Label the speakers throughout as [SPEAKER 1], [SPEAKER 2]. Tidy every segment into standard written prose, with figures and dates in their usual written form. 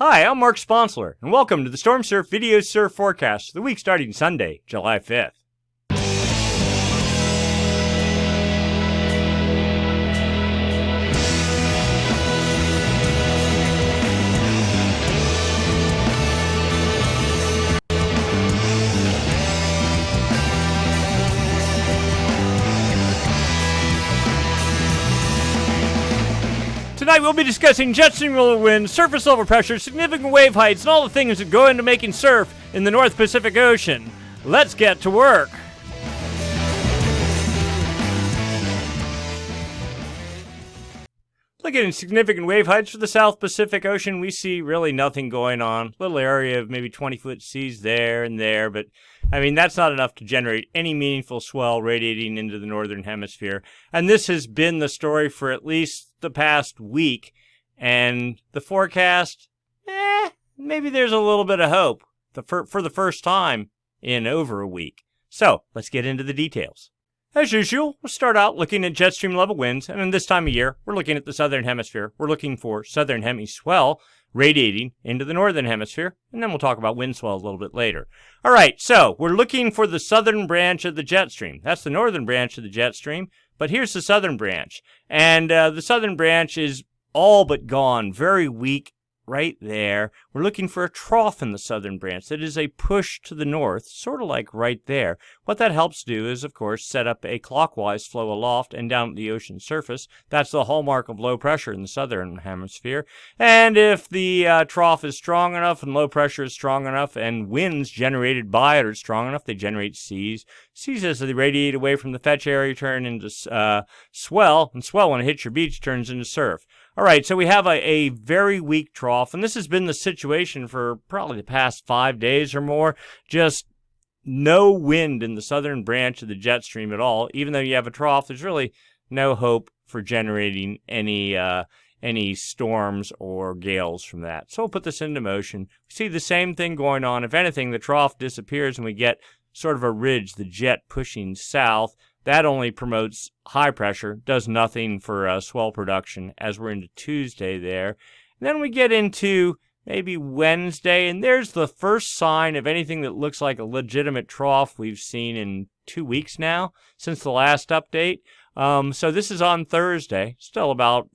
[SPEAKER 1] Hi, I'm Mark Sponsler, and welcome to the Stormsurf Video Surf Forecast for the week starting Sunday, July 5th. Tonight we'll be discussing jet stream roller winds, surface level pressure, significant wave heights, and all the things that go into making surf in the North Pacific Ocean. Let's get to work. Looking at significant wave heights for the South Pacific Ocean, we see really nothing going on. Little area of maybe 20-foot seas there and there, but I mean, that's not enough to generate any meaningful swell radiating into the northern hemisphere. And this has been the story for at least the past week. And the forecast, maybe there's a little bit of hope for the first time in over a week. So let's get into the details. As usual, we'll start out looking at jet stream level winds, and in this time of year, we're looking at the southern hemisphere. We're looking for southern hemi swell radiating into the northern hemisphere, and then we'll talk about wind swell a little bit later. All right, so we're looking for the southern branch of the jet stream. That's the northern branch of the jet stream, but here's the southern branch. And the southern branch is all but gone, very weak right there. We're looking for a trough in the southern branch that is a push to the north, sort of like right there. What that helps do is, of course, set up a clockwise flow aloft and down at the ocean surface. That's the hallmark of low pressure in the southern hemisphere. And if the trough is strong enough and low pressure is strong enough and winds generated by it are strong enough, they generate seas. Seas, as they radiate away from the fetch area, turn into swell, and swell, when it hits your beach, turns into surf. All right, so we have a very weak trough, and this has been the situation for probably the past 5 days or more. Just no wind in the southern branch of the jet stream at all. Even though you have a trough, there's really no hope for generating any storms or gales from that. So we'll put this into motion. We see the same thing going on. If anything, the trough disappears and we get sort of a ridge, the jet pushing south. That only promotes high pressure, does nothing for swell production as we're into Tuesday there. And then we get into maybe Wednesday, and there's the first sign of anything that looks like a legitimate trough we've seen in 2 weeks now, since the last update. So this is on Thursday, still about,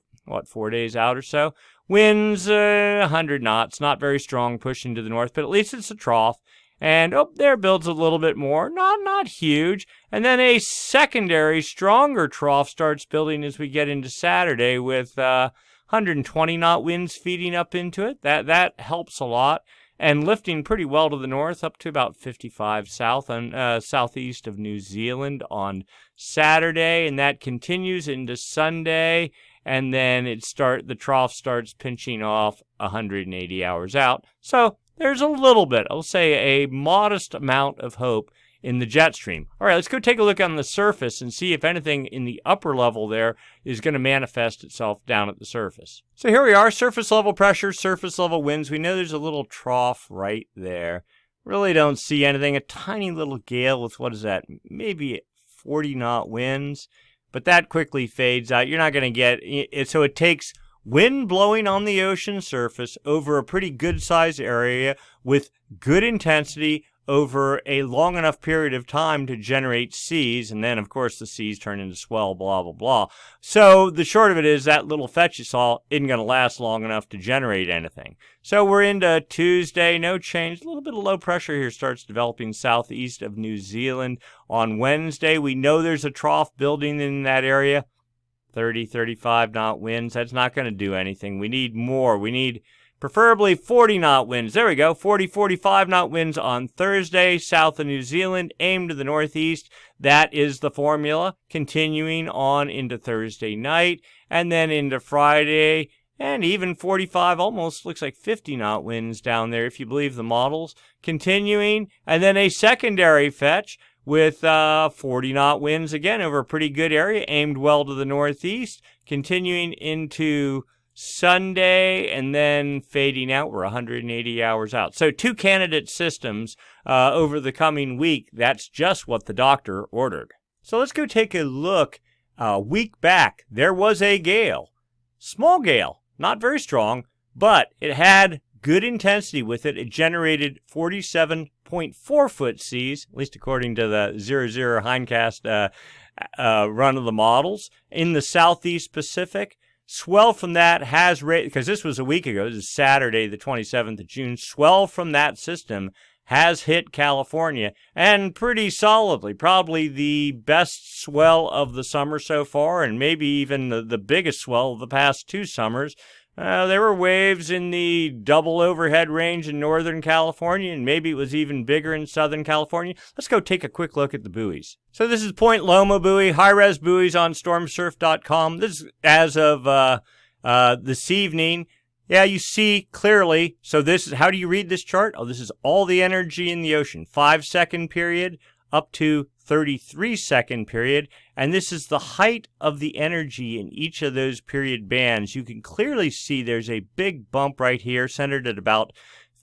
[SPEAKER 1] 4 days out or so. Winds 100 knots, not very strong, pushing to the north, but at least it's a trough. And there builds a little bit more, not huge. And then a secondary, stronger trough starts building as we get into Saturday with 120 knot winds feeding up into it. That helps a lot. And lifting pretty well to the north, up to about 55 south and southeast of New Zealand on Saturday. And that continues into Sunday. And then the trough starts pinching off 180 hours out. So there's a little bit, I'll say a modest amount of hope in the jet stream. All right, let's go take a look on the surface and see if anything in the upper level there is going to manifest itself down at the surface. So here we are, surface level pressure, surface level winds. We know there's a little trough right there. Really don't see anything. A tiny little gale with, what is that, maybe 40 knot winds. But that quickly fades out. You're not going to get it. So it takes wind blowing on the ocean surface over a pretty good-sized area with good intensity over a long enough period of time to generate seas, and then, of course, the seas turn into swell, blah, blah, blah. So the short of it is that little fetch you saw isn't going to last long enough to generate anything. So we're into Tuesday, no change. A little bit of low pressure here starts developing southeast of New Zealand. On Wednesday, we know there's a trough building in that area. 30, 35 knot winds. That's not going to do anything. We need more. We need preferably 40 knot winds. There we go. 40, 45 knot winds on Thursday, south of New Zealand, aim to the northeast. That is the formula. Continuing on into Thursday night and then into Friday, and even 45, almost looks like 50 knot winds down there if you believe the models. Continuing, and then a secondary fetch with 40 knot winds again over a pretty good area, aimed well to the northeast, continuing into Sunday and then fading out. We're 180 hours out. So 2 candidate systems over the coming week. That's just what the doctor ordered. So let's go take a look. A week back, there was a gale. Small gale, not very strong, but it had good intensity with it. It generated 47.4 foot seas, at least according to the 00 Hindcast run of the models. In the Southeast Pacific, swell from that has, because this was a week ago, this is Saturday the 27th of June, swell from that system has hit California, and pretty solidly. Probably the best swell of the summer so far, and maybe even the biggest swell of the past 2 summers. There were waves in the double overhead range in Northern California, and maybe it was even bigger in Southern California. Let's go take a quick look at the buoys. So this is Point Loma buoy, high-res buoys on stormsurf.com. This is as of this evening. Yeah, you see clearly. So this is, how do you read this chart? Oh, this is all the energy in the ocean. 5-second period up to 33-second period. And this is the height of the energy in each of those period bands. You can clearly see there's a big bump right here centered at about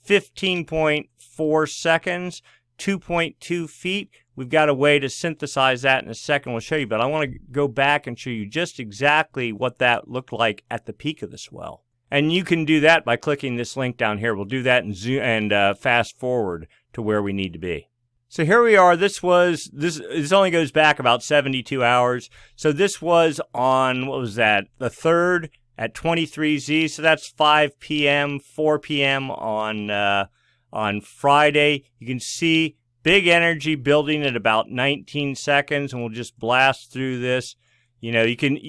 [SPEAKER 1] 15.4 seconds, 2.2 feet. We've got a way to synthesize that in a second. We'll show you, but I want to go back and show you just exactly what that looked like at the peak of the swell. And you can do that by clicking this link down here. We'll do that and zoom and fast forward to where we need to be. So here we are. This only goes back about 72 hours. So this was on, what was that, the 3rd at 23Z. So that's 5 p.m., 4 p.m. on Friday. You can see big energy building at about 19 seconds, and we'll just blast through this. You know, you can,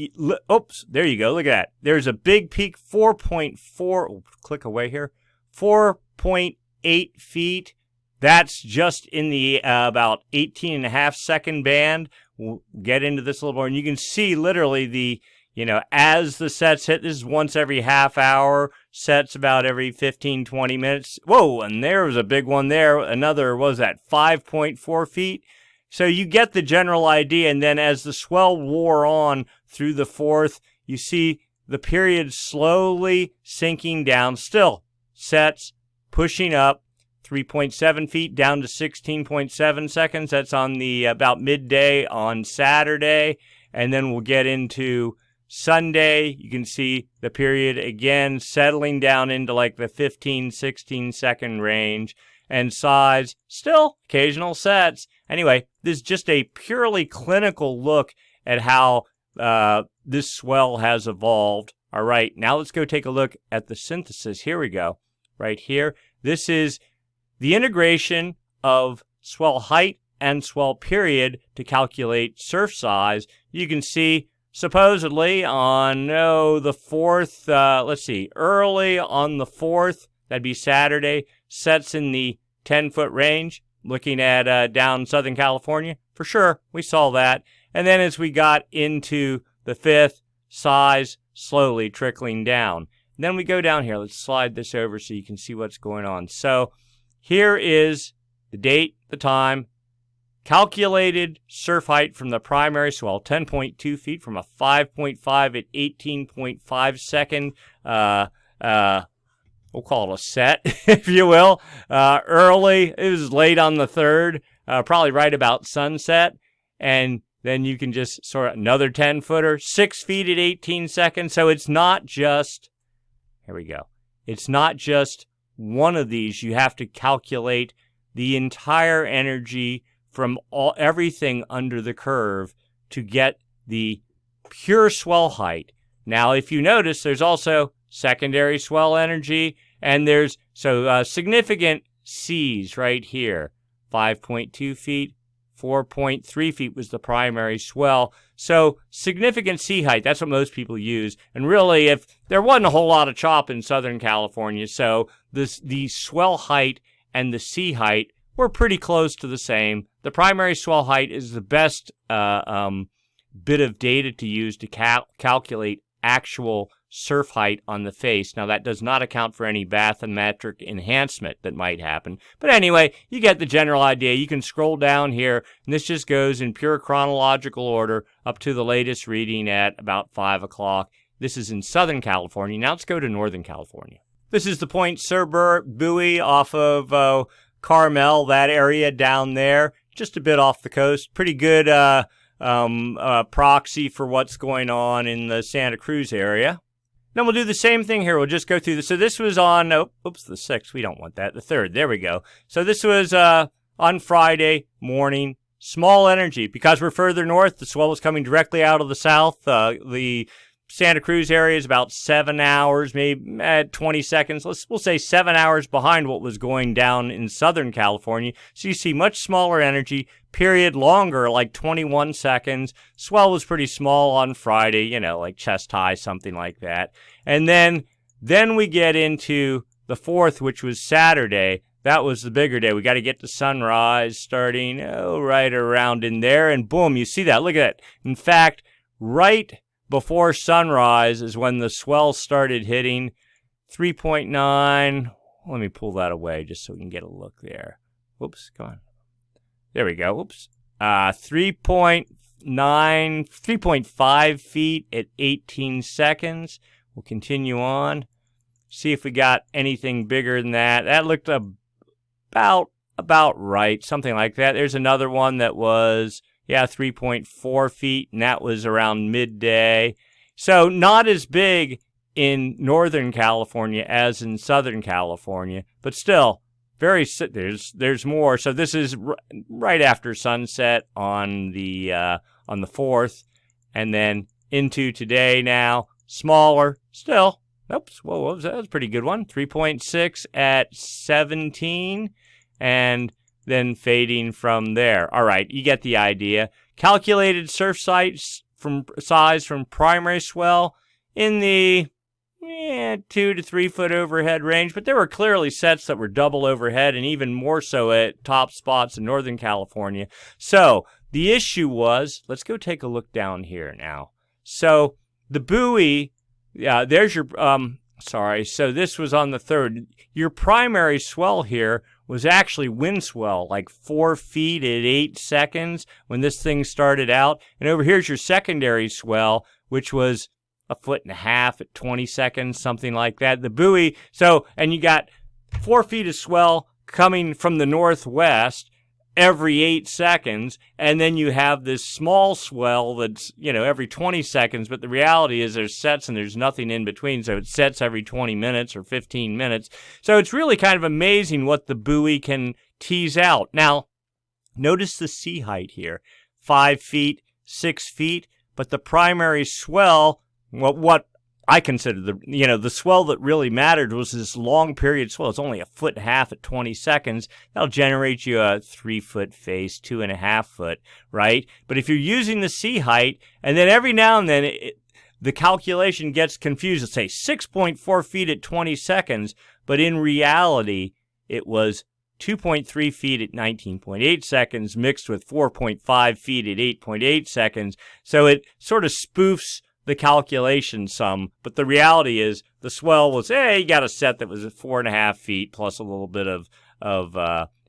[SPEAKER 1] oops, there you go. Look at that. There's a big peak, 4.4, click away here, 4.8 feet. That's just in the about 18.5 second band. We'll get into this a little more. And you can see literally the, you know, as the sets hit, this is once every half hour, sets about every 15, 20 minutes. Whoa, and there was a big one there. Another, what was that, 5.4 feet? So you get the general idea, and then as the swell wore on through the 4th, you see the period slowly sinking down. Still, sets pushing up 3.7 feet down to 16.7 seconds. That's on the about midday on Saturday, and then we'll get into Sunday. You can see the period again settling down into like the 15, 16 second range. And size, still occasional sets. Anyway, this is just a purely clinical look at how this swell has evolved. All right, now let's go take a look at the synthesis. Here we go, right here. This is the integration of swell height and swell period to calculate surf size. You can see supposedly on the 4th, let's see, early on the 4th, that'd be Saturday, sets in the 10-foot range, looking at down Southern California. For sure, we saw that. And then as we got into the 5th, size slowly trickling down. And then we go down here. Let's slide this over so you can see what's going on. So here is the date, the time, calculated surf height from the primary swell, 10.2 feet from a 5.5 at 18.5 second, we'll call it a set, if you will. Early, it was late on the 3rd, probably right about sunset. And then you can just sort of another 10-footer, 6 feet at 18 seconds. So it's not just, here we go. It's not just one of these. You have to calculate the entire energy from everything under the curve to get the pure swell height. Now, if you notice, there's also secondary swell energy, and there's significant seas right here. 5.2 feet, 4.3 feet was the primary swell. So significant sea height, that's what most people use. And really, if there wasn't a whole lot of chop in Southern California, so the swell height and the sea height were pretty close to the same. The primary swell height is the best bit of data to use to calculate actual surf height on the face. Now, that does not account for any bathymetric enhancement that might happen. But anyway, you get the general idea. You can scroll down here, and this just goes in pure chronological order up to the latest reading at about 5 o'clock. This is in Southern California. Now let's go to Northern California. This is the Point Surfer buoy off of Carmel, that area down there, just a bit off the coast. Pretty good proxy for what's going on in the Santa Cruz area. Then we'll do the same thing here. We'll just go through this. So this was on, the 6th. We don't want that. The 3rd. There we go. So this was on Friday morning. Small energy. Because we're further north, the swell was coming directly out of the south. The Santa Cruz area is about 7 hours, maybe 20 seconds. We'll say 7 hours behind what was going down in Southern California. So you see much smaller energy, period longer, like 21 seconds. Swell was pretty small on Friday, like chest high, something like that. And then we get into the 4th, which was Saturday. That was the bigger day. We got to get to sunrise starting right around in there. And boom, you see that. Look at that. In fact, right before sunrise is when the swell started hitting 3.9. Let me pull that away just so we can get a look there. Whoops, come on. There we go. Whoops. 3.5 feet at 18 seconds. We'll continue on. See if we got anything bigger than that. That looked about right, something like that. There's another one that was 3.4 feet, and that was around midday. So not as big in Northern California as in Southern California, but still there's more. So this is right after sunset on the 4th, and then into today now. Smaller, still. Oops, whoa, what was that? That was a pretty good one. 3.6 at 17, and then fading from there. All right, you get the idea. Calculated surf size from primary swell in the 2 to 3 foot overhead range, but there were clearly sets that were double overhead and even more so at top spots in Northern California. So the issue was, let's go take a look down here now. So the buoy, there's your, so this was on the 3rd. Your primary swell here was actually wind swell, like 4 feet at 8 seconds when this thing started out. And over here's your secondary swell, which was 1.5 feet at 20 seconds, something like that. The buoy, and you got 4 feet of swell coming from the northwest every 8 seconds, and then you have this small swell that's, every 20 seconds, but the reality is there's sets and there's nothing in between, so it sets every 20 minutes or 15 minutes. So it's really kind of amazing what the buoy can tease out. Now, notice the sea height here, 5 feet, 6 feet, but the primary swell, what I consider the swell that really mattered was this long period swell. It's only 1.5 feet at 20 seconds. That'll generate you a 3 foot face, 2.5 foot, right? But if you're using the sea height, and then every now and then the calculation gets confused. Let's say 6.4 feet at 20 seconds, but in reality, it was 2.3 feet at 19.8 seconds mixed with 4.5 feet at 8.8 seconds. So it sort of spoofs the calculation some, but the reality is the swell was, you got a set that was at 4.5 feet plus a little bit of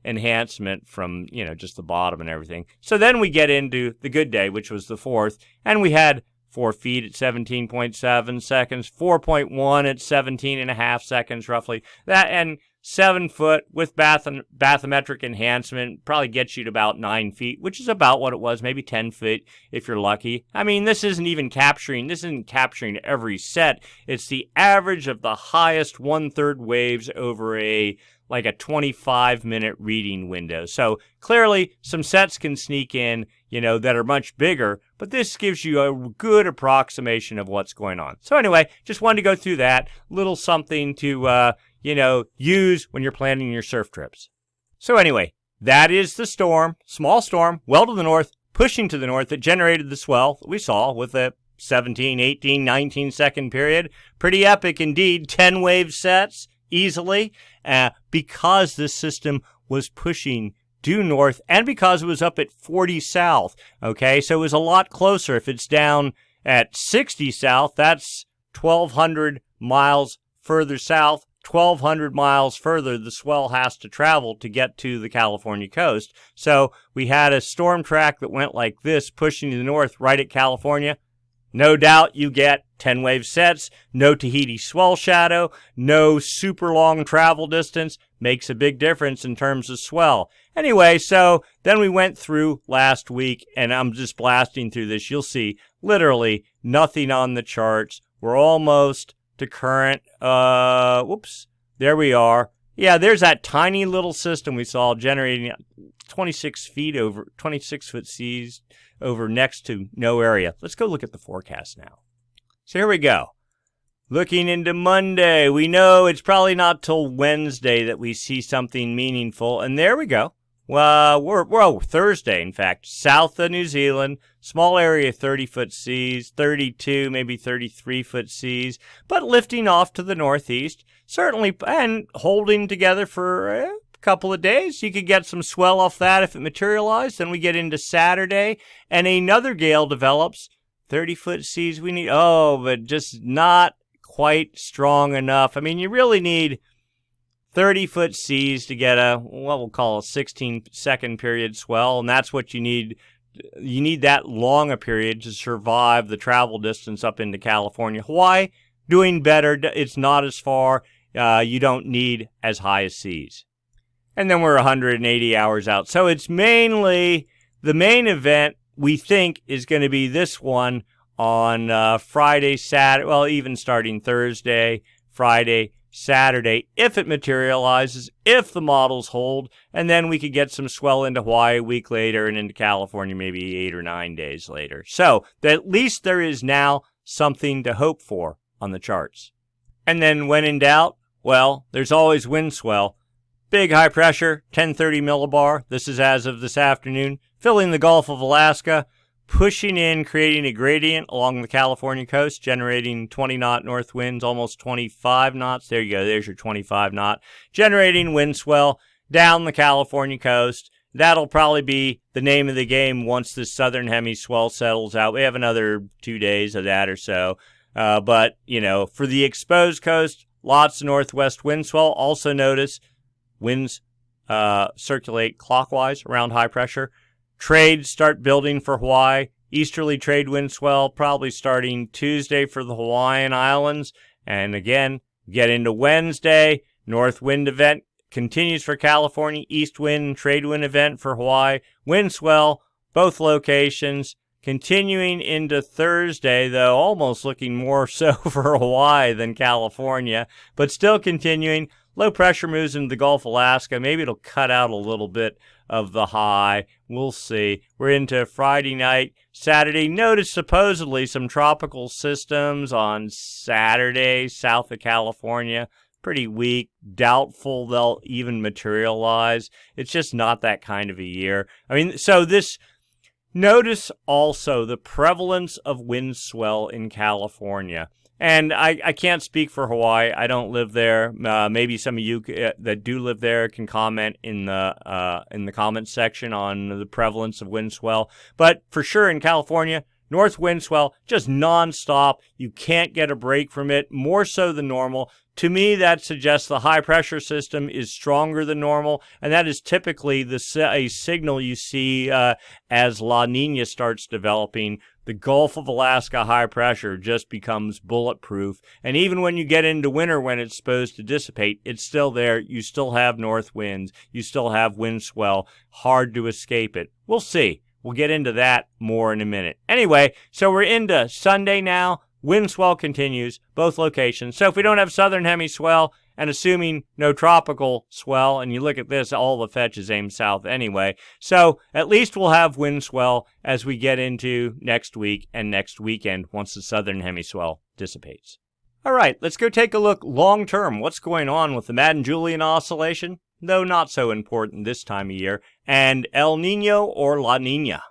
[SPEAKER 1] enhancement from, just the bottom and everything. So then we get into the good day, which was the 4th, and we had 4 feet at 17.7 seconds, 4.1 at 17.5 seconds roughly. That, and 7 foot with bathymetric enhancement probably gets you to about 9 feet, which is about what it was, maybe 10 feet if you're lucky. I mean, this isn't capturing every set. It's the average of the highest 1/3 waves over a 25-minute reading window. So clearly some sets can sneak in, that are much bigger, but this gives you a good approximation of what's going on. So anyway, just wanted to go through that little something to, use when you're planning your surf trips. So anyway, that is the storm, small storm, well to the north, pushing to the north that generated the swell that we saw with a 17, 18, 19 second period. Pretty epic indeed, 10 wave sets easily, because this system was pushing due north and because it was up at 40 south. Okay, so it was a lot closer. If it's down at 60 south, that's 1,200 miles further south. 1,200 miles further the swell has to travel to get to the California coast. So we had a storm track that went like this, pushing to the north right at California. No doubt you get 10 wave sets, no Tahiti swell shadow, no super long travel distance. Makes a big difference in terms of swell. Anyway, so then we went through last week, and I'm just blasting through this. You'll see literally nothing on the charts. We're almost to current. Whoops. There we are. Yeah, there's that tiny little system we saw generating 26 foot seas over next to no area. Let's go look at the forecast now. So here we go. Looking into Monday, we know it's probably not till Wednesday that we see something meaningful. And there we go. We're Thursday, in fact, south of New Zealand, small area, 30-foot seas, 32, maybe 33-foot seas, but lifting off to the northeast, certainly, and holding together for a couple of days. You could get some swell off that if it materialized. Then we get into Saturday, and another gale develops. 30-foot seas we need, but just not quite strong enough. I mean, you really need 30-foot seas to get what we'll call a 16-second period swell, and that's what you need. You need that long a period to survive the travel distance up into California. Hawaii, doing better. It's not as far. You don't need as high as seas. And then we're 180 hours out. So it's mainly the main event we think is going to be this one on Friday, Saturday, well, even starting Thursday, Friday, Saturday, if it materializes, if the models hold, and then we could get some swell into Hawaii a week later and into California maybe 8 or 9 days later. So at least there is now something to hope for on the charts. And then when in doubt, well, there's always wind swell. Big high pressure, 1030 millibar. This is as of this afternoon, filling the Gulf of Alaska, pushing in, creating a gradient along the California coast, generating 20-knot north winds, almost 25 knots. There you go. There's your 25-knot. Generating wind swell down the California coast. That'll probably be the name of the game once the southern hemi swell settles out. We have another 2 days of that or so. But, for the exposed coast, lots of northwest wind swell. Also notice winds circulate clockwise around high pressure. Trades start building for Hawaii. Easterly trade wind swell probably starting Tuesday for the Hawaiian Islands. And again, get into Wednesday. North wind event continues for California. East wind trade wind event for Hawaii. Wind swell, both locations. Continuing into Thursday, though, almost looking more so for Hawaii than California. But still continuing. Low pressure moves into the Gulf of Alaska. Maybe it'll cut out a little bit of the high. We'll see. We're into Friday night. Saturday, notice supposedly some tropical systems on Saturday, south of California. Pretty weak. Doubtful they'll even materialize. It's just not that kind of a year. I mean, so this... Notice also the prevalence of wind swell in California. And I can't speak for Hawaii. I don't live there. Maybe some of you that do live there can comment in the comments section on the prevalence of wind swell. But for sure in California, north wind swell, just nonstop. You can't get a break from it, more so than normal. To me, that suggests the high pressure system is stronger than normal, and that is typically a signal you see as La Nina starts developing. The Gulf of Alaska high pressure just becomes bulletproof, and even when you get into winter when it's supposed to dissipate, it's still there. You still have north winds. You still have wind swell. Hard to escape it. We'll see. We'll get into that more in a minute. Anyway, so we're into Sunday now. Wind swell continues, both locations. So if we don't have southern hemi swell, and assuming no tropical swell, and you look at this, all the fetch is aimed south anyway. So at least we'll have wind swell as we get into next week and next weekend once the southern hemi swell dissipates. All right, let's go take a look long term. What's going on with the Madden-Julian oscillation, though not so important this time of year, and El Nino or La Nina.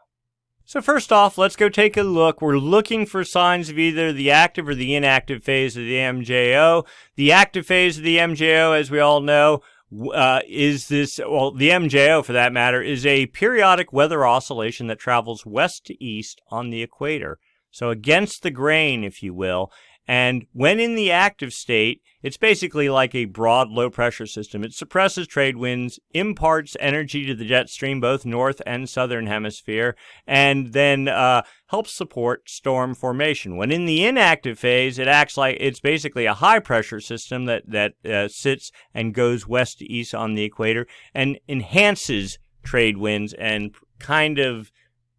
[SPEAKER 1] So first off, let's go take a look. We're looking for signs of either the active or the inactive phase of the MJO. The active phase of the MJO, as we all know, the MJO for that matter, is a periodic weather oscillation that travels west to east on the equator. So against the grain, if you will. And when in the active state, it's basically like a broad low-pressure system. It suppresses trade winds, imparts energy to the jet stream, both north and southern hemisphere, and then helps support storm formation. When in the inactive phase, it acts like it's basically a high-pressure system that sits and goes west to east on the equator and enhances trade winds and kind of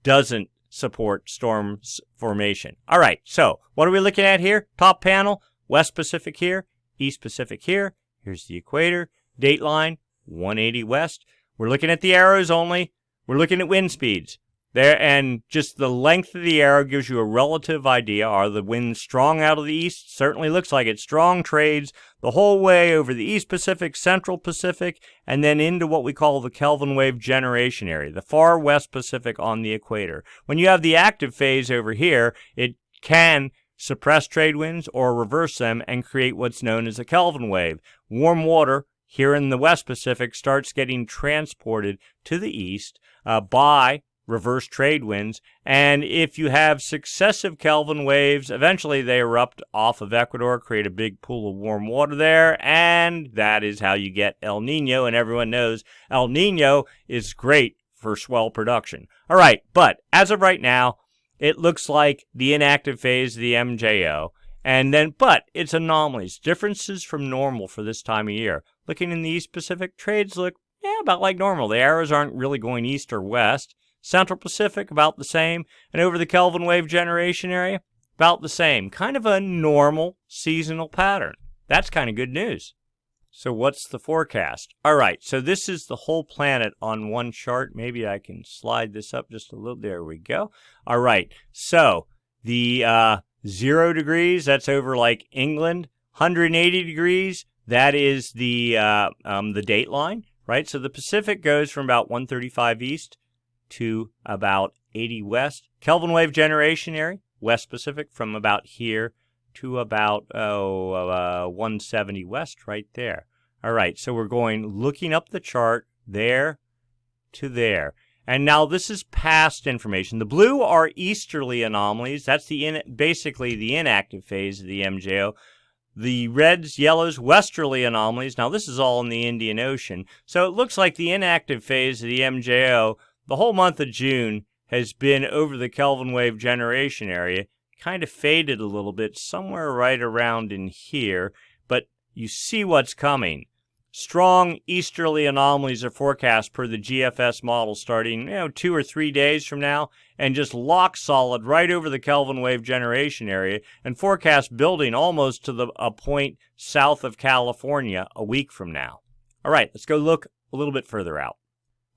[SPEAKER 1] doesn't support storm formation. All right, so what are we looking at here? Top panel, West Pacific here, East Pacific here. Here's the equator. Date line, 180 west. We're looking at the arrows only. We're looking at wind speeds. There, and just the length of the arrow gives you a relative idea. Are the winds strong out of the east? Certainly looks like it. Strong trades the whole way over the East Pacific, Central Pacific, and then into what we call the Kelvin wave generation area, the far West Pacific on the equator. When you have the active phase over here, it can suppress trade winds or reverse them and create what's known as a Kelvin wave. Warm water here in the West Pacific starts getting transported to the east by reverse trade winds, and if you have successive Kelvin waves, eventually they erupt off of Ecuador, create a big pool of warm water there, and that is how you get El Nino, and everyone knows El Nino is great for swell production. All right, but as of right now, it looks like the inactive phase of the MJO, but it's anomalies, differences from normal for this time of year. Looking in the East Pacific, trades look, about like normal. The arrows aren't really going east or west. Central Pacific, about the same. And over the Kelvin wave generation area, about the same. Kind of a normal seasonal pattern. That's kind of good news. So what's the forecast? All right, so this is the whole planet on one chart. Maybe I can slide this up just a little. There we go. All right, so the 0 degrees, that's over like England. 180 degrees, that is the date line, right? So the Pacific goes from about 135 east to about 80 west. Kelvin wave generation area, West Pacific, from about here to about 170 west right there. All right, so we're looking up the chart there to there. And now this is past information. The blue are easterly anomalies. That's basically the inactive phase of the MJO. The reds, yellows, westerly anomalies. Now this is all in the Indian Ocean. So it looks like the inactive phase of the MJO, the whole month of June, has been over the Kelvin wave generation area. Kind of faded a little bit, somewhere right around in here, but you see what's coming. Strong easterly anomalies are forecast per the GFS model starting 2 or 3 days from now, and just lock solid right over the Kelvin wave generation area, and forecast building almost to a point south of California a week from now. All right, let's go look a little bit further out.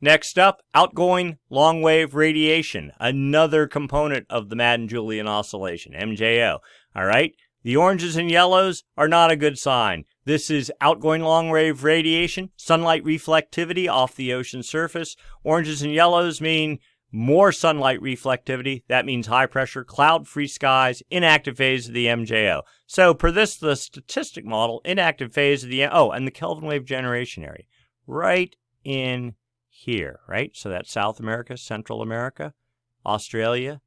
[SPEAKER 1] Next up, outgoing long-wave radiation, another component of the Madden-Julian oscillation, MJO. All right, the oranges and yellows are not a good sign. This is outgoing long-wave radiation, sunlight reflectivity off the ocean surface. Oranges and yellows mean more sunlight reflectivity. That means high pressure, cloud-free skies, inactive phase of the MJO. So per the statistic model, inactive phase of and the Kelvin wave generation area, right in here, right? So that's South America, Central America, Australia,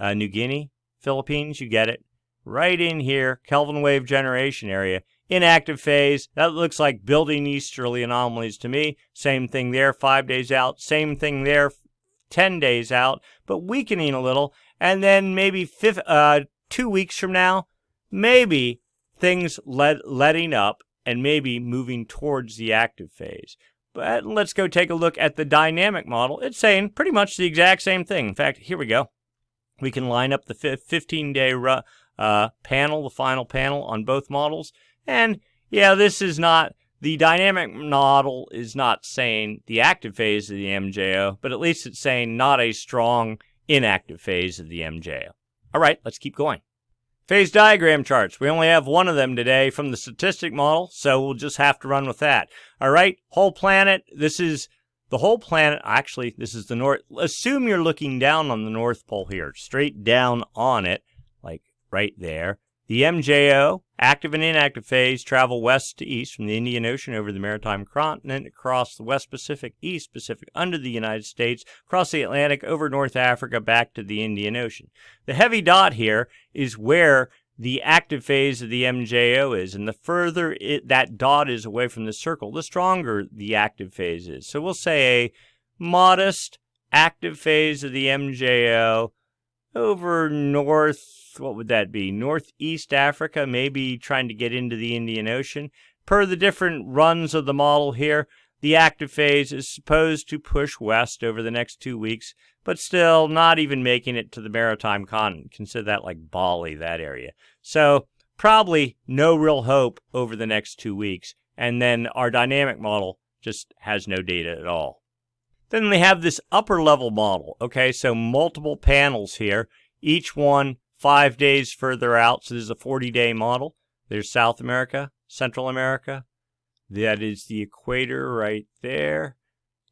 [SPEAKER 1] New Guinea, Philippines, you get it. Right in here, Kelvin wave generation area, inactive phase. That looks like building easterly anomalies to me. Same thing there, 5 days out. Same thing there, 10 days out, but weakening a little. And then maybe 2 weeks from now, maybe things letting up and maybe moving towards the active phase. But let's go take a look at the dynamic model. It's saying pretty much the exact same thing. In fact, here we go. We can line up the 15-day panel, the final panel on both models. And yeah, this is not, the dynamic model is not saying the active phase of the MJO, but at least it's saying not a strong inactive phase of the MJO. All right, let's keep going. Phase diagram charts. We only have one of them today from the statistic model, so we'll just have to run with that. All right, whole planet. This is the whole planet. Actually, this is the north. Assume you're looking down on the North Pole here, straight down on it, like right there. The MJO, active and inactive phase, travel west to east from the Indian Ocean over the maritime continent, across the West Pacific, East Pacific, under the United States, across the Atlantic, over North Africa, back to the Indian Ocean. The heavy dot here is where the active phase of the MJO is, and the further that dot is away from the circle, the stronger the active phase is. So we'll say a modest active phase of the MJO over what would that be? Northeast Africa, maybe trying to get into the Indian Ocean. Per the different runs of the model here, the active phase is supposed to push west over the next 2 weeks, but still not even making it to the maritime continent. Consider that like Bali, that area. So probably no real hope over the next 2 weeks. And then our dynamic model just has no data at all. Then we have this upper level model. Okay, so multiple panels here, each one 5 days further out. So this is a 40-day model. There's South America, Central America. That is the equator right there.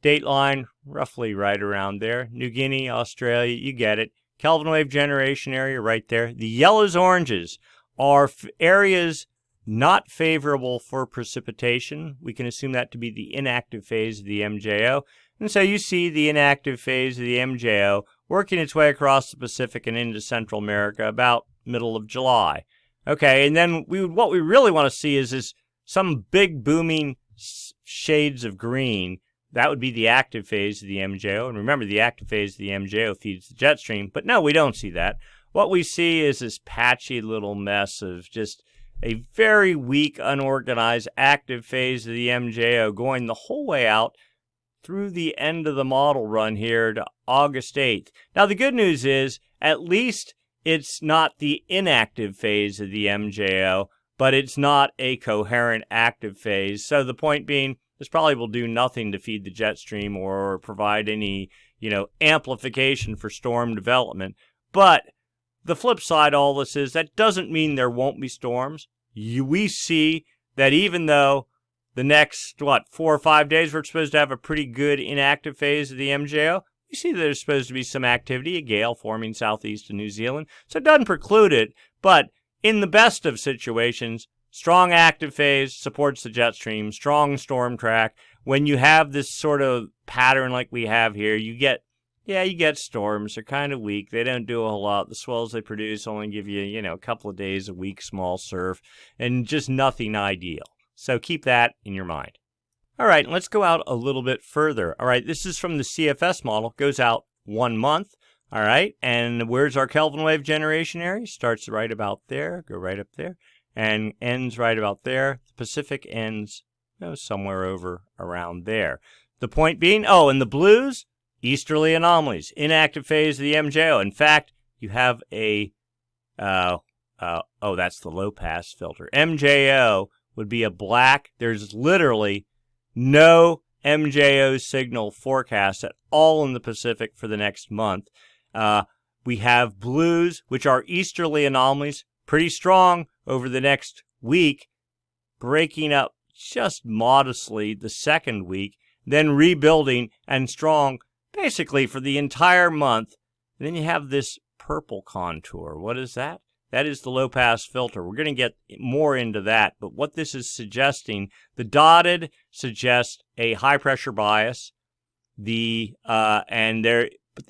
[SPEAKER 1] Dateline, roughly right around there. New Guinea, Australia, you get it. Kelvin wave generation area right there. The yellows, oranges are areas not favorable for precipitation. We can assume that to be the inactive phase of the MJO. And so you see the inactive phase of the MJO working its way across the Pacific and into Central America about middle of July. Okay, and then what we really want to see is some big booming shades of green. That would be the active phase of the MJO. And remember, the active phase of the MJO feeds the jet stream. But no, we don't see that. What we see is this patchy little mess of just a very weak, unorganized active phase of the MJO going the whole way out through the end of the model run here to August 8th. Now, the good news is at least it's not the inactive phase of the MJO, but it's not a coherent active phase. So the point being, this probably will do nothing to feed the jet stream or provide any, amplification for storm development. But the flip side of all this is that doesn't mean there won't be storms. We see that even though the next, 4 or 5 days, we're supposed to have a pretty good inactive phase of the MJO. We see that there's supposed to be some activity, a gale forming southeast of New Zealand. So it doesn't preclude it, but in the best of situations, strong active phase supports the jet stream, strong storm track. When you have this sort of pattern like we have here, you get storms. They're kind of weak. They don't do a whole lot. The swells they produce only give you, a couple of days a week, small surf, and just nothing ideal. So keep that in your mind. All right, let's go out a little bit further. All right, this is from the CFS model. Goes out 1 month. All right, and where's our Kelvin wave generation area? Starts right about there. Go right up there. And ends right about there. The Pacific ends somewhere over around there. The point being, and the blues, easterly anomalies, inactive phase of the MJO. In fact, you have a, that's the low pass filter. MJO would be a black. There's literally no MJO signal forecast at all in the Pacific for the next month. We have blues, which are easterly anomalies, pretty strong over the next week, breaking up just modestly the second week, then rebuilding and strong basically for the entire month. And then you have this purple contour. What is that? That is the low-pass filter. We're going to get more into that, but what this is suggesting, the dotted suggests a high-pressure bias. But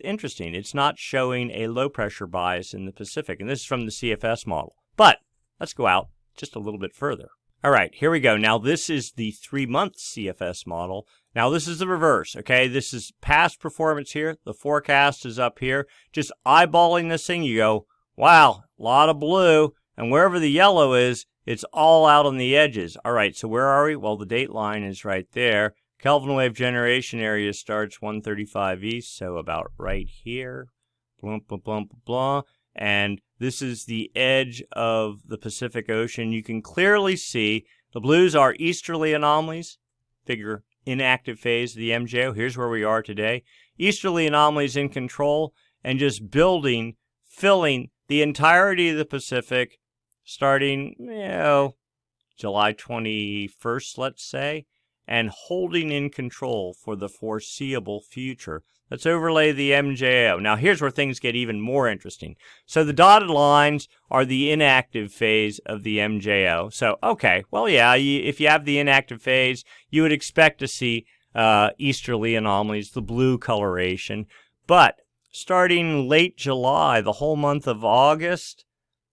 [SPEAKER 1] interesting, it's not showing a low-pressure bias in the Pacific, and this is from the CFS model. But let's go out just a little bit further. All right, here we go. Now, this is the 3-month CFS model. Now, this is the reverse, okay? This is past performance here. The forecast is up here. Just eyeballing this thing, you go, wow, a lot of blue. And wherever the yellow is, it's all out on the edges. All right, so where are we? Well, the date line is right there. Kelvin wave generation area starts 135 east, so about right here. Blah, blah, blah, blah, blah. And this is the edge of the Pacific Ocean. You can clearly see the blues are easterly anomalies. Figure inactive phase of the MJO. Here's where we are today. Easterly anomalies in control and just building, filling the entirety of the Pacific starting, July 21st, let's say, and holding in control for the foreseeable future. Let's overlay the MJO. Now, here's where things get even more interesting. So the dotted lines are the inactive phase of the MJO. So, okay, well, yeah, if you have the inactive phase, you would expect to see easterly anomalies, the blue coloration. But starting late July, the whole month of August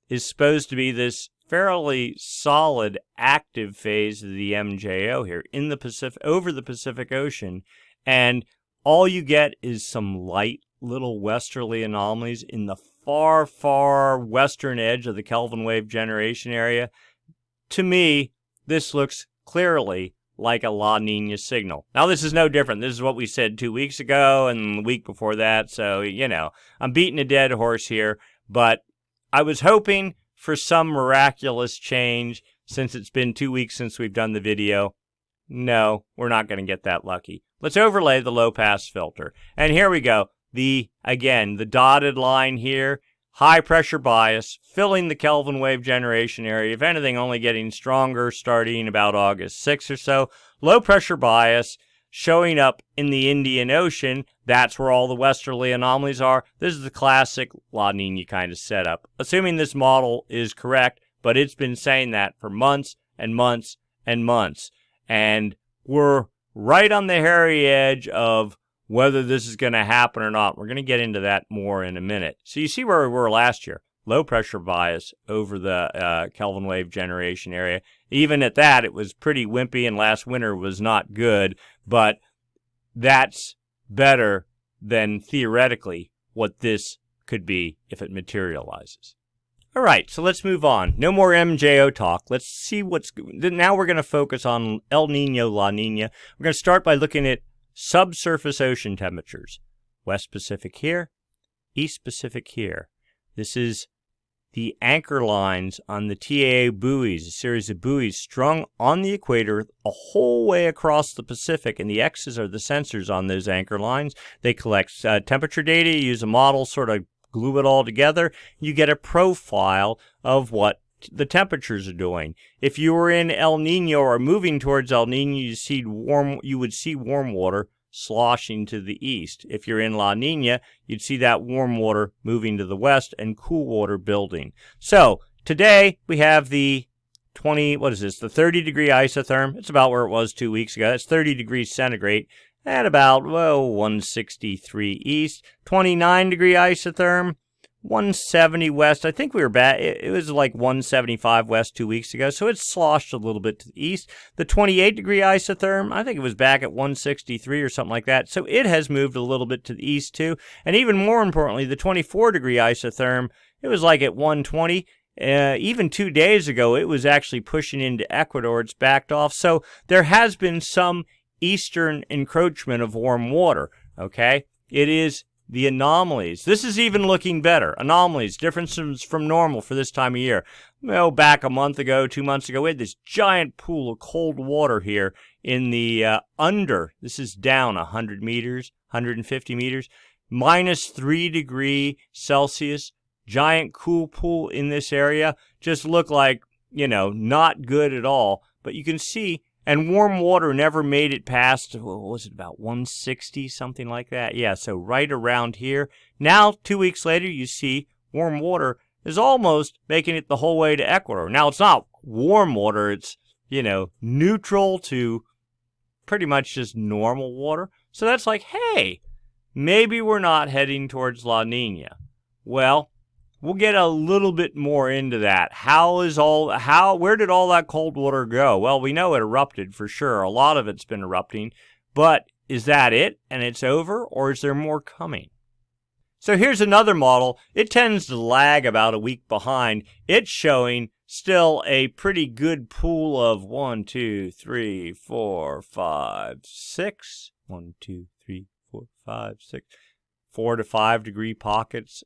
[SPEAKER 1] is supposed to be this fairly solid active phase of the MJO here in the Pacific, over the Pacific Ocean, and all you get is some light little westerly anomalies in the far, far western edge of the Kelvin wave generation area. To me, this looks clearly like a La Nina signal. Now, this is no different. This is what we said 2 weeks ago and the week before that, so, I'm beating a dead horse here, but I was hoping for some miraculous change since it's been 2 weeks since we've done the video? No, we're not going to get that lucky. Let's overlay the low-pass filter. And here we go. Again, the dotted line here, high pressure bias, filling the Kelvin wave generation area. If anything, only getting stronger starting about August 6th or so. Low pressure bias showing up in the Indian Ocean. That's where all the westerly anomalies are. This is the classic La Nina kind of setup. Assuming this model is correct, but it's been saying that for months and months and months. And we're right on the hairy edge of whether this is going to happen or not. We're going to get into that more in a minute. So you see where we were last year. Low pressure bias over the Kelvin wave generation area. Even at that, it was pretty wimpy, and last winter was not good. But that's better than theoretically what this could be if it materializes. All right, so let's move on. No more MJO talk. Let's see now we're going to focus on El Nino, La Nina. We're going to start by looking at subsurface ocean temperatures. West Pacific here, East Pacific here. This is the anchor lines on the TAA buoys, a series of buoys strung on the equator a whole way across the Pacific, and the X's are the sensors on those anchor lines. They collect temperature data, use a model, sort of glue it all together. You get a profile of what the temperatures are doing. If you were in El Nino or moving towards El Nino, you would see warm water sloshing to the east. If you're in La Nina, you'd see that warm water moving to the west and cool water building. So today we have the 30 degree isotherm. It's about where it was 2 weeks ago. That's 30 degrees centigrade at about 163 east. 29 degree isotherm, 170 west. I think we were back. It was like 175 west 2 weeks ago, so it's sloshed a little bit to the east. The 28 degree isotherm, I think it was back at 163 or something like that, so it has moved a little bit to the east too. And even more importantly, the 24 degree isotherm, it was like at 120. Even 2 days ago, it was actually pushing into Ecuador. It's backed off. So there has been some eastern encroachment of warm water, okay? It is the anomalies. This is even looking better. Anomalies, differences from normal for this time of year. Back a month ago, 2 months ago, we had this giant pool of cold water here in the this is down 100 meters, 150 meters, minus 3 degrees Celsius, giant cool pool in this area. Just look like, not good at all. But you can see, and warm water never made it past, what was it, about 160, something like that? Yeah, so right around here. Now, 2 weeks later, you see warm water is almost making it the whole way to Ecuador. Now, it's not warm water. It's, neutral to pretty much just normal water. So that's like, hey, maybe we're not heading towards La Nina. Well, we'll get a little bit more into that. Where did all that cold water go? Well, we know it erupted for sure. A lot of it's been erupting. But is that it and it's over, or is there more coming? So here's another model. It tends to lag about a week behind. It's showing still a pretty good pool of 1, 2, 3, 4, 5, 6. 1, 2, 3, 4, 5, 6. 4 to 5 degree pockets.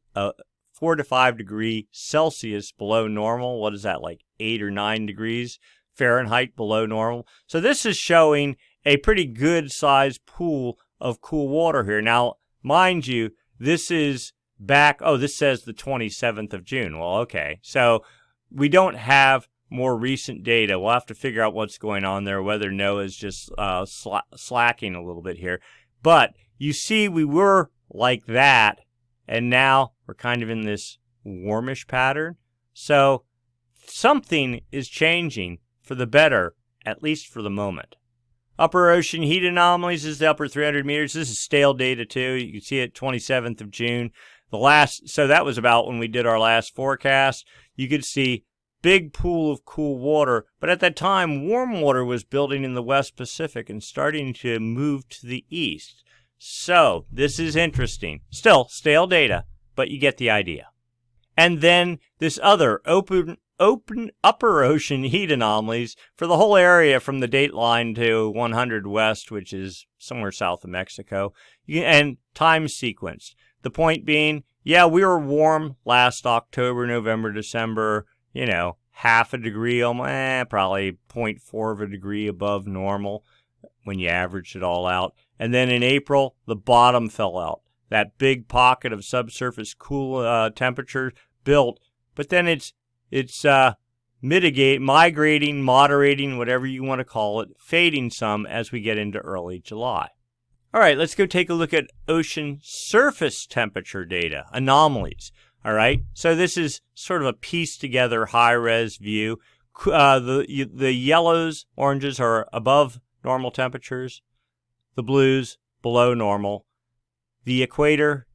[SPEAKER 1] 4 to 5 degrees Celsius below normal. What is that, like 8 or 9 degrees Fahrenheit below normal? So this is showing a pretty good sized pool of cool water here. Now, mind you, this is back, this says the 27th of June. Well, okay. So we don't have more recent data. We'll have to figure out what's going on there, whether NOAA's just slacking a little bit here. But you see, we were like that, and now we're kind of in this warmish pattern. So something is changing for the better, at least for the moment. Upper ocean heat anomalies is the upper 300 meters. This is stale data too. You can see it 27th of June. So that was about when we did our last forecast. You could see big pool of cool water, but at that time, warm water was building in the West Pacific and starting to move to the east. So this is interesting. Still stale data, but you get the idea. And then this other open upper ocean heat anomalies for the whole area from the date line to 100 west, which is somewhere south of Mexico, and time sequenced. The point being, yeah, we were warm last October, November, December, half a degree, probably 0.4 of a degree above normal when you average it all out. And then in April, the bottom fell out. That big pocket of subsurface cool temperature built, but then it's migrating, moderating, whatever you want to call it, fading some as we get into early July. All right, let's go take a look at ocean surface temperature data, anomalies. All right, so this is sort of a pieced together high-res view. The yellows, oranges are above normal temperatures. The blues below normal. The equator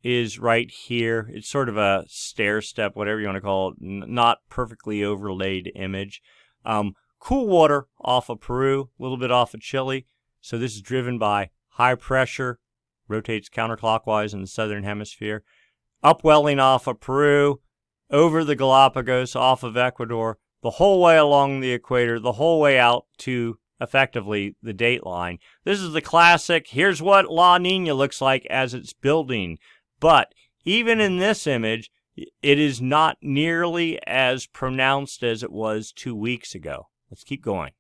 [SPEAKER 1] is right here. It's sort of a stair step, whatever you want to call it, not perfectly overlaid image. Cool water off of Peru, a little bit off of Chile. So this is driven by high pressure, rotates counterclockwise in the southern hemisphere. Upwelling off of Peru, over the Galapagos, off of Ecuador, the whole way along the equator, the whole way out to effectively the date line. This is the classic, here's what La Nina looks like as it's building. But even in this image, it is not nearly as pronounced as it was 2 weeks ago. Let's keep going.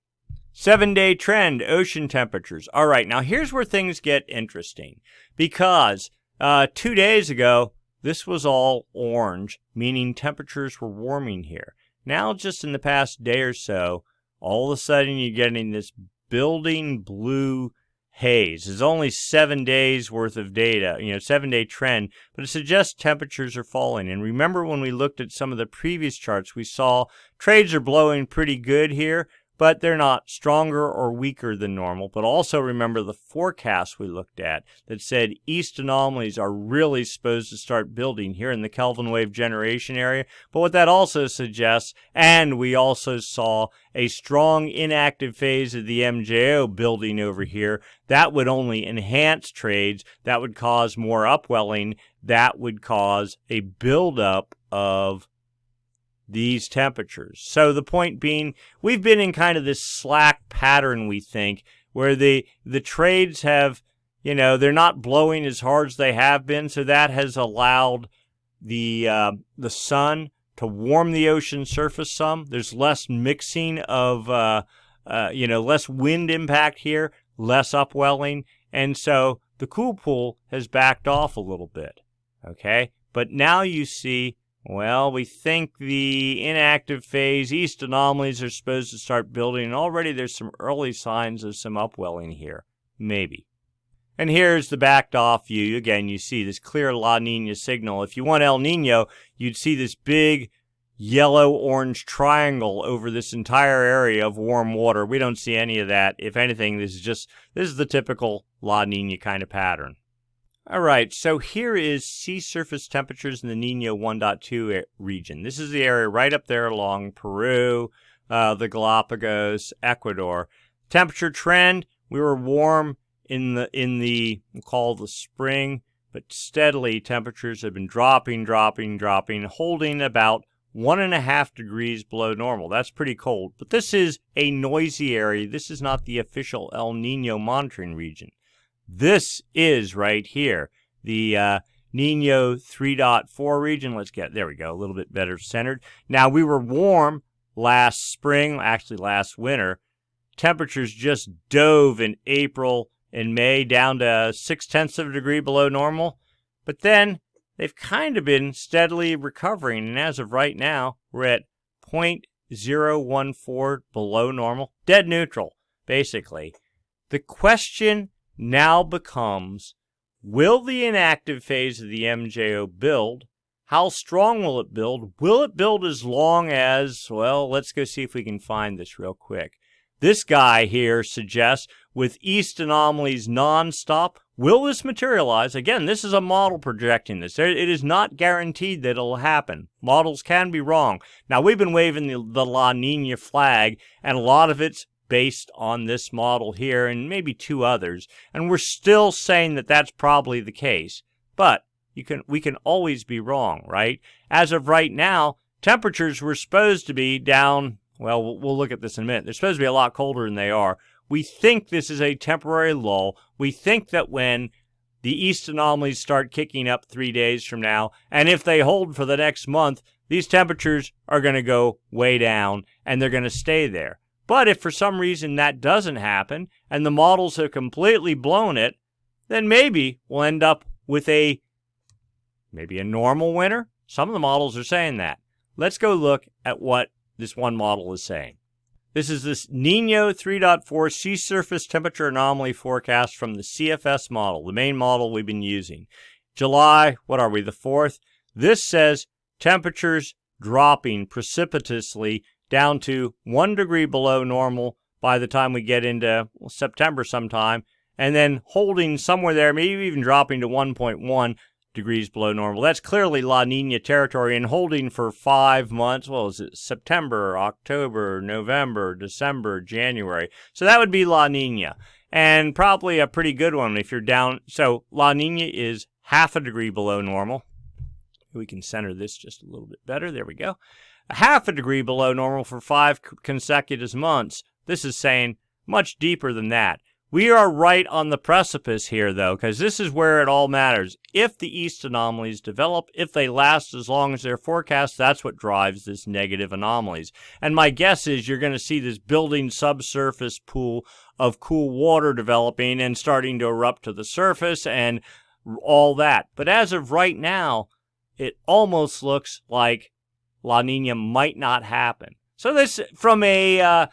[SPEAKER 1] 7-day trend, ocean temperatures. All right, now here's where things get interesting. Because 2 days ago, this was all orange, meaning temperatures were warming here. Now, just in the past day or so, all of a sudden you're getting this building blue haze. It's only 7 days worth of data, 7-day trend, but it suggests temperatures are falling. And remember when we looked at some of the previous charts, we saw trades are blowing pretty good here, but they're not stronger or weaker than normal. But also remember the forecast we looked at that said east anomalies are really supposed to start building here in the Kelvin wave generation area. But what that also suggests, and we also saw a strong inactive phase of the MJO building over here, that would only enhance trades, that would cause more upwelling, that would cause a buildup of these temperatures. So the point being, we've been in kind of this slack pattern, we think, where the trades have, they're not blowing as hard as they have been, so that has allowed the sun to warm the ocean surface some. There's less mixing of, less wind impact here, less upwelling, and so the cool pool has backed off a little bit, okay? But now you see, well, we think the inactive phase, east anomalies are supposed to start building, and already there's some early signs of some upwelling here. Maybe. And here's the backed off view. Again, you see this clear La Nina signal. If you want El Nino, you'd see this big yellow-orange triangle over this entire area of warm water. We don't see any of that. If anything, this is the typical La Nina kind of pattern. All right, so here is sea surface temperatures in the Niño 1.2 region. This is the area right up there along Peru, the Galapagos, Ecuador. Temperature trend, we were warm in the we'll call the spring, but steadily temperatures have been dropping, holding about 1.5 degrees below normal. That's pretty cold, but this is a noisy area. This is not the official El Nino monitoring region. This is right here, the Niño 3.4 region. There we go, a little bit better centered. Now, we were warm last spring, actually last winter. Temperatures just dove in April and May down to 0.6 of a degree below normal. But then they've kind of been steadily recovering, and as of right now, we're at 0.014 below normal. Dead neutral, basically. The question now becomes, will the inactive phase of the MJO build? How strong will it build? Will it build as long as, well, let's go see if we can find this real quick. This guy here suggests with east anomalies nonstop, will this materialize? Again, this is a model projecting this. It is not guaranteed that it'll happen. Models can be wrong. Now, we've been waving the La Nina flag, and a lot of it's based on this model here and maybe two others, and we're still saying that that's probably the case. But we can always be wrong, right? As of right now, temperatures were supposed to be down, well, we'll look at this in a minute. They're supposed to be a lot colder than they are. We think this is a temporary lull. We think that when the east anomalies start kicking up 3 days from now, and if they hold for the next month, these temperatures are going to go way down and they're going to stay there. But if for some reason that doesn't happen and the models have completely blown it, then maybe we'll end up with maybe a normal winter. Some of the models are saying that. Let's go look at what this one model is saying. This is this Niño 3.4 sea surface temperature anomaly forecast from the CFS model, the main model we've been using. July, what are we, the 4th? This says temperatures dropping precipitously down to 1 degree below normal by the time we get into September sometime, and then holding somewhere there, maybe even dropping to 1.1 degrees below normal. That's clearly La Niña territory and holding for 5 months. Well, is it September, October, November, December, January? So that would be La Niña, and probably a pretty good one if you're down. So La Niña is half a degree below normal. We can center this just a little bit better. There we go. A half a degree below normal for 5 consecutive months. This is saying much deeper than that. We are right on the precipice here, though, because this is where it all matters. If the east anomalies develop, if they last as long as they're forecast, that's what drives this negative anomalies. And my guess is you're going to see this building subsurface pool of cool water developing and starting to erupt to the surface and all that. But as of right now, it almost looks like La Niña might not happen. So this, from a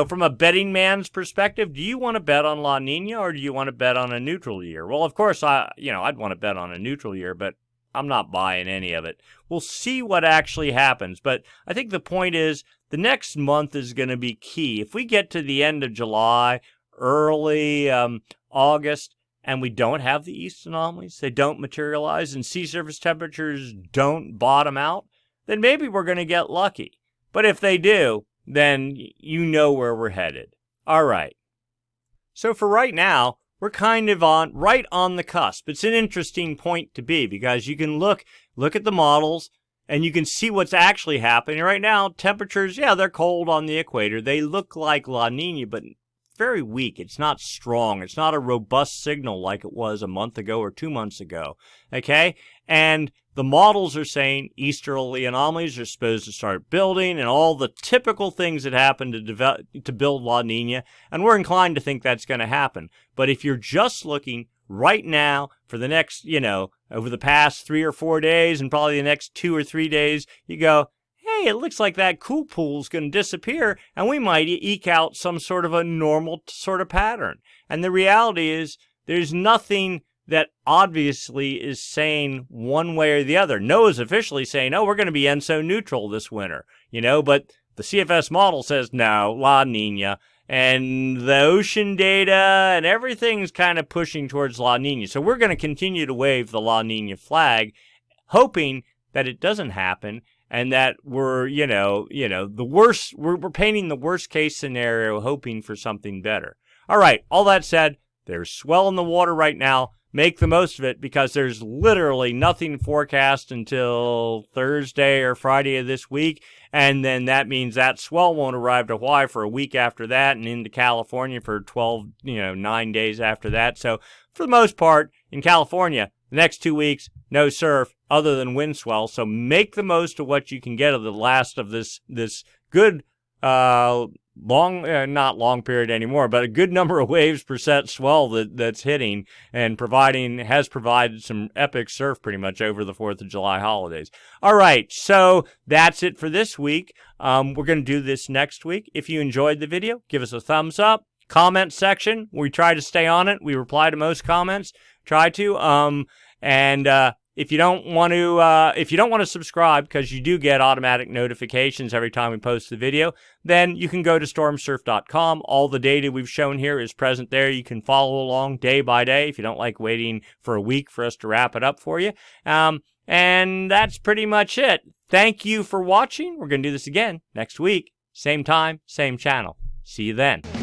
[SPEAKER 1] from a betting man's perspective, do you want to bet on La Niña or do you want to bet on a neutral year? Well, of course, I'd want to bet on a neutral year, but I'm not buying any of it. We'll see what actually happens. But I think the point is the next month is going to be key. If we get to the end of July, early August, and we don't have the east anomalies, they don't materialize, and sea surface temperatures don't bottom out, then maybe we're going to get lucky. But if they do, then you know where we're headed. All right. So for right now, we're kind of right on the cusp. It's an interesting point to be because you can look at the models and you can see what's actually happening. Right now, temperatures, they're cold on the equator. They look like La Niña, but very weak. It's not strong. It's not a robust signal like it was a month ago or 2 months ago. Okay? And the models are saying easterly anomalies are supposed to start building and all the typical things that happen to build La Niña, and we're inclined to think that's going to happen. But if you're just looking right now for the next, over the past 3 or 4 days and probably the next 2 or 3 days, you go, hey, it looks like that cool pool's going to disappear, and we might eke out some sort of a normal sort of pattern. And the reality is there's nothing that obviously is saying one way or the other. NOAA's officially saying, we're going to be ENSO neutral this winter, but the CFS model says, no, La Niña. And the ocean data and everything's kind of pushing towards La Niña. So we're going to continue to wave the La Niña flag, hoping that it doesn't happen and that we're, the worst, we're painting the worst case scenario, hoping for something better. All right, all that said, there's swell in the water right now. Make the most of it because there's literally nothing forecast until Thursday or Friday of this week. And then that means that swell won't arrive to Hawaii for a week after that and into California for 9 days after that. So for the most part, in California, the next 2 weeks, no surf other than wind swell. So make the most of what you can get of the last of this good, not long period anymore, but a good number of waves per set swell that's hitting and has provided some epic surf pretty much over the 4th of July holidays. All right, so that's it for this week. We're going to do this next week. If you enjoyed the video, give us a thumbs up. Comment section, we try to stay on it. We reply to most comments. Try to. If you don't want to subscribe because you do get automatic notifications every time we post the video, then you can go to stormsurf.com. All the data we've shown here is present there. You can follow along day by day if you don't like waiting for a week for us to wrap it up for you. And that's pretty much it. Thank you for watching. We're going to do this again next week. Same time, same channel. See you then.